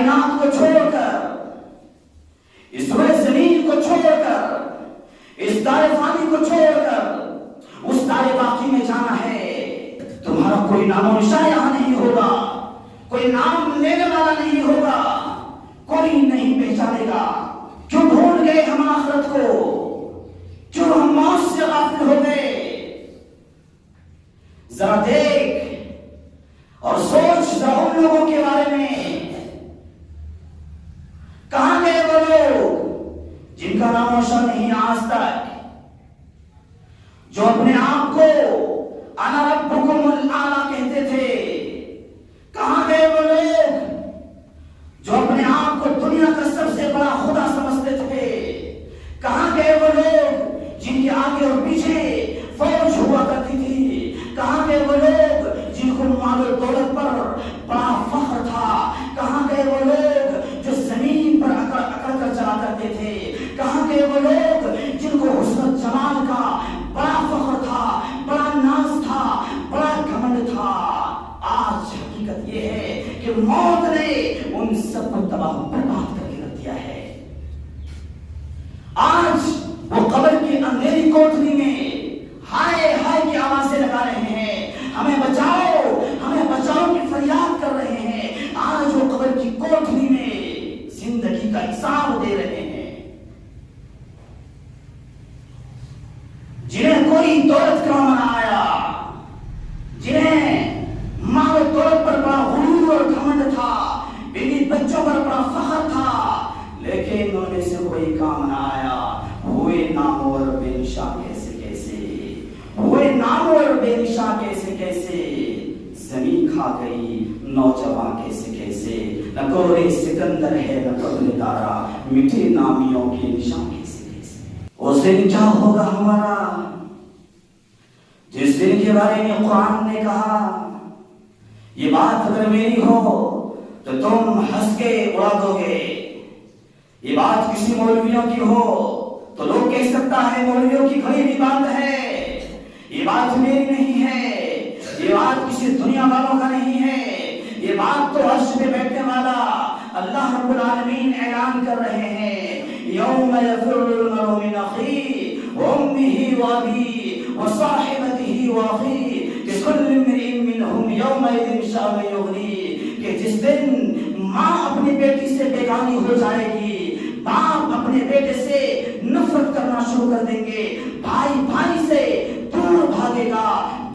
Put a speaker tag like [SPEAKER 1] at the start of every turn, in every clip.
[SPEAKER 1] کائنات کو چھوڑ کر، اس روئے زمین کو چھوڑ کر، اس دار فانی کو چھوڑ کر اس دار باقی میں جانا ہے۔ تمہارا کوئی نام و نشان یہاں نہیں ہوگا، کوئی نام لینے والا نہیں ہوگا، کوئی نہیں پہچانے گا۔ کیوں بھول گئے ہم آخرت کو؟ کیوں ہم موت سے غافل ہو گئے؟ ذرا دیکھ اور سوچ ذرا ان لوگوں کے بارے میں، کہاں گئے وہ لوگ جن کا نام و شان نہیں آج تک، جو اپنے آپ کو انا ربکم الاعلی کہتے تھے؟ کہاں گئے وہ لوگ جو اپنے آپ کو دنیا کا سب سے بڑا خدا سمجھتے تھے؟ کہاں گئے وہ لوگ جن کے آگے اور پیچھے فوج ہوا کرتی تھی؟ کہاں گئے وہ لوگ جن کو مال و دولت پر بڑا فخر تھا؟ کہاں گئے وہ لوگ جو زمین پر اکڑ اکڑ کر چلا کرتے تھے؟ کہاں گئے وہ لوگ جن کو حسن جمال کا بڑا فخر تھا، بڑا ناز تھا، بڑا گھمنڈ تھا؟ آج حقیقت یہ ہے کہ موت نے ان سب کو تباہ و برباد کر کے رکھ دیا ہے۔ آج وہ قبر کی اندھیری کوٹری میں ہائے ہائے کی آوازیں لگا رہے ہیں، ہمیں بچاؤ، ہمیں بچاؤ کی فریاد کر رہے ہیں۔ آج وہ قبر کی کوٹری میں زندگی کا حساب دے رہے ہیں۔ جنہیں کوئی دولت کا نہ آیا، جنہیں مال و دولت پر بڑا غرور اور گھمنڈ تھا، بیوی بچوں پر بڑا فخر تھا، لیکن ان میں سے کوئی کام نہ آیا، ہوئے نامور بے نشان کیسے کیسے، ہوئے نامور بے نشان کیسے کیسے، زمین کھا گئی نوجوان کیسے کیسے، نہ کوئی سکندر ہے نہ قبل دارا، مٹھے نامیوں کے نشان کیسے کیسے۔ اس دن کیا ہوگا ہمارا، جس دن کے بارے میں قرآن نے کہا یہ بات اگر میری ہو تو تم ہنس کے اڑا دو گے، یہ بات کسی مولویوں کی ہو تو لوگ کہہ سکتا ہے مولویوں کی کھڑی ہوئی بات ہے، یہ بات میری نہیں ہے، یہ بات کسی دنیا والوں کا نہیں ہے، یہ بات تو عرش پہ بیٹھنے والا اللہ رب العالمین اعلان کر رہے ہیں۔ یوم یفر المرء من اخیہ وامہ وابیہ وصاحبتہ واخیہ لکل امرئ منہم یومئذ شأن یغنیہ، کہ جس دن ماں اپنی بیٹی سے بیگانی ہو جائے گی، باپ اپنے بیٹے سے نفرت کرنا شروع کر دیں گے، بھائی بھائی سے دور بھاگے گا،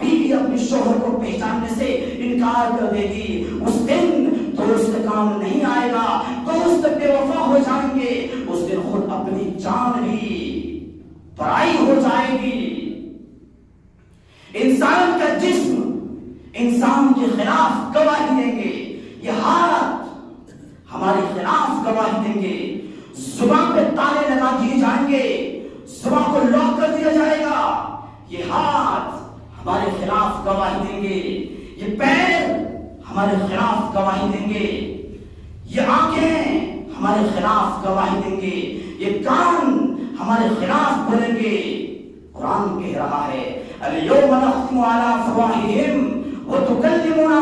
[SPEAKER 1] بیوی اپنے شوہر کو پہچاننے سے انکار کر دے گی۔ اس دن دوست کام نہیں آئے گا، دوست بے وفا ہو جائیں گے، اس دن خود اپنی جان بھی پرائی ہو جائے گی۔ انسان کا جسم انسان کے خلاف گواہی دیں گے، یہ ہاتھ ہمارے خلاف گواہی دیں گے، زبان پہ تالے لگا دیے جائیں گے، زبان کو لاک کر دیا جائے گا، یہ ہاتھ ہمارے خلاف گواہی دیں گے، یہ پیر ہمارے خلاف گواہی دیں گے، یہ آنکھیں ہمارے خلاف گواہی دیں گے، یہ کان ہمارے خلاف بولیں گے۔ قرآن کہہ رہا ہے الیوم نختم علی افواہہم وتکلمنا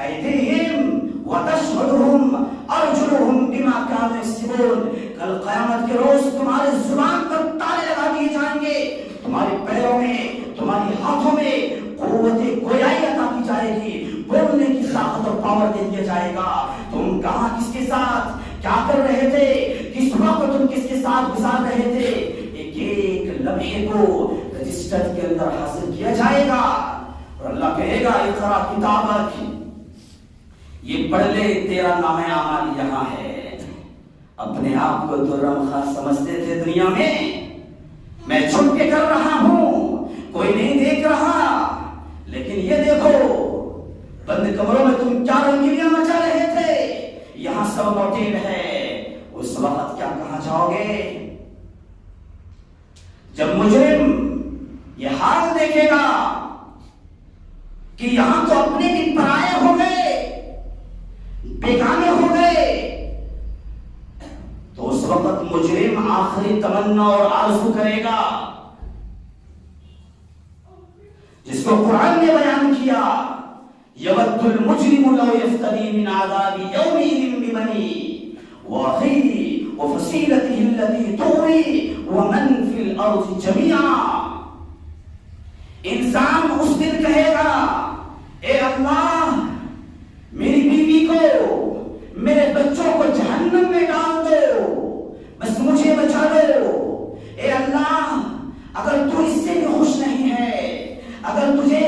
[SPEAKER 1] ایدیہم وتشہدہم ارجلہم بما کانوا یکسبون، کل قیامت کے روز تمہارے زبان پر تالے لگا دیے جائیں گے، تمہارے پیروں میں، تمہاری ہاتھوں میں قوت گویائی عطا کی جائے گی، بولنے کی طاقت اور پاور دے دیا جائے گا۔ تم کہاں کس کے ساتھ کیا کر رہے تھے، کس وقت تم کس کے ساتھ گزار رہے تھے، ایک ایک لمحے کو رجسٹر کے اندر حاصل کیا جائے گا، اور اللہ کہے گا اقرا کتابک، یہ پڑھ لے تیرا نام اعمال یہاں ہے۔ اپنے آپ کو درم خاص سمجھتے تھے دنیا میں چھپ کے کر رہا ہوں، کوئی نہیں دیکھ رہا، لیکن یہ دیکھو بند کمروں میں تم کیا رنگینیاں مچا رہے تھے، یہاں سب موٹیو ہے، اس وقت کیا کہاں جاؤ گے؟ جب مجرم یہ حال دیکھے گا کہ یہاں تو اپنے بھی پرائے ہو گئے، بیگانے ہو گئے، تو اس وقت مجرم آخری تمنا اور آرزو کرے گا جس کو قرآن نے بیان کیا، یود المجرم لو یفتدی من عذاب یومئذ ببنی وأخیہ وفصیلتہ التي تؤوی ومن فی الارض جمیعا. انسان اس دن کہے گا اے اللہ میری بیوی کو میرے بچوں کو جہنم میں ڈال دو بس مجھے بچا دو. اے اللہ اگر تو اس سے بھی خوش نہیں ہے, اگر تجھے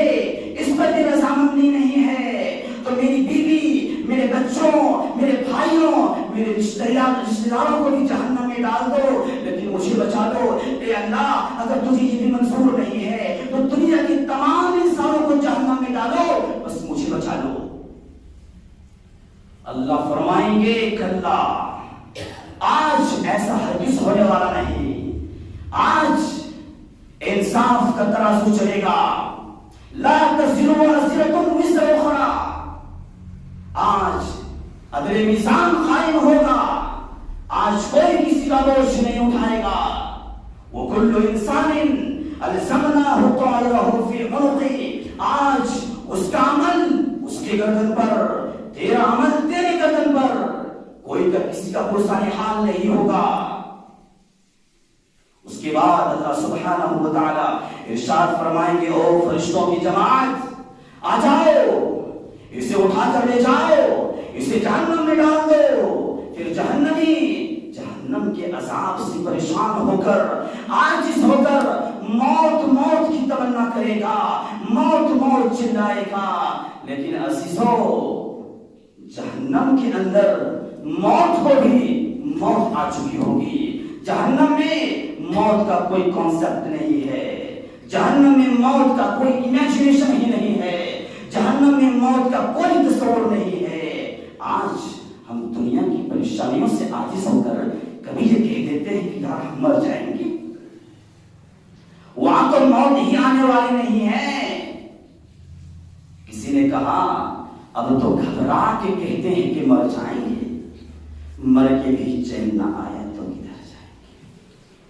[SPEAKER 1] اس پر بھی رضامندی نہیں ہے تو میری بیوی, میرے بچوں, میرے بھائیوں, میرے رشتہ داروں کو بھی جہنم میں ڈال دو لیکن مجھے بچا دو. اے اللہ اگر تجھے یہ بھی منظور نہیں ہے تو دنیا کے تمام انسانوں کو جہنم میں ڈالو بس مجھے بچا دو. اللہ فرمائیں گے کلا, آج ایسا ہرگز ہونے والا نہیں. آج انصاف کا ترازو چلے گا. لا تزر وازرة وزر اخرى. آج عدل میزان قائم ہوگا. آج کوئی کسی کا بوجھ نہیں اٹھائے گا. وكل انسان الزمناه طائره في عنقه. آج اس کا عمل اس کے گردن پر, تیرا عمل تیرے گردن پر, کوئی کا کسی کا پرسان حال نہیں ہوگا. اس کے بعد اللہ سبحانہ و تعالی ارشاد فرمائیں گے او فرشتوں کی جماعت آ جاؤ, اسے اٹھا کر لے جاؤ, اسے جہنم میں ڈال دو. پھر جہنمی جہنم کے عذاب سے پریشان ہو کر, عاجز ہو کر موت موت کی تمنا کرے گا, موت موت چلائے گا. لیکن عزیزو جہنم کے اندر موت کو بھی موت آ چکی ہوگی. جہنم میں موت کا کوئی کانسیپٹ نہیں ہے. جہنم میں موت کا کوئی امیجنیشن ہی نہیں ہے. جہنم میں موت کا کوئی تصور نہیں ہے. آج ہم دنیا کی پریشانیوں سے عاجز ہو کر کبھی یہ کہہ دیتے ہیں کہ یار ہم مر جائیں گے. وہاں تو موت ہی آنے والی نہیں ہے. کسی نے کہا اب تو گھبرا کے کہتے ہیں کہ مر جائیں گے, مر کے بھی چین نہ آیا.